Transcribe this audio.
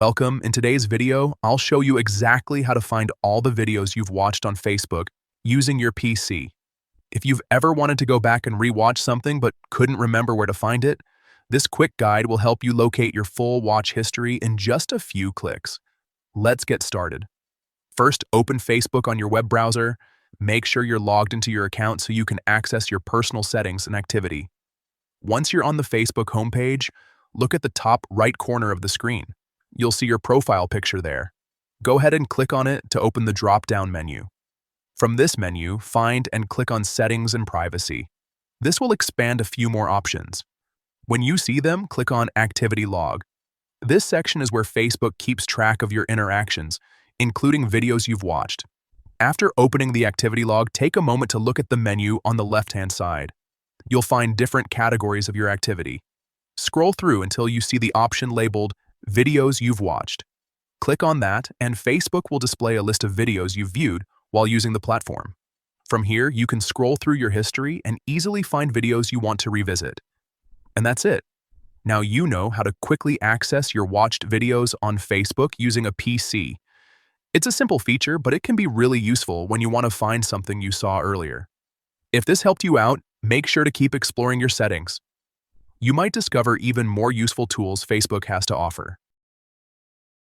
Welcome. In today's video, I'll show you exactly how to find all the videos you've watched on Facebook using your PC. If you've ever wanted to go back and rewatch something but couldn't remember where to find it, this quick guide will help you locate your full watch history in just a few clicks. Let's get started. First, open Facebook on your web browser. Make sure you're logged into your account so you can access your personal settings and activity. Once you're on the Facebook homepage, look at the top right corner of the screen. You'll see your profile picture there. Go ahead and click on it to open the drop-down menu. From this menu, find and click on Settings and Privacy. This will expand a few more options. When you see them, click on Activity Log. This section is where Facebook keeps track of your interactions, including videos you've watched. After opening the activity log, take a moment to look at the menu on the left-hand side. You'll find different categories of your activity. Scroll through until you see the option labeled Videos You've Watched. Click on that, and Facebook will display a list of videos you've viewed while using the platform. From here, you can scroll through your history and easily find videos you want to revisit. And that's it. Now you know how to quickly access your watched videos on Facebook using a PC. It's a simple feature, but it can be really useful when you want to find something you saw earlier. If this helped you out, make sure to keep exploring your settings. You might discover even more useful tools Facebook has to offer.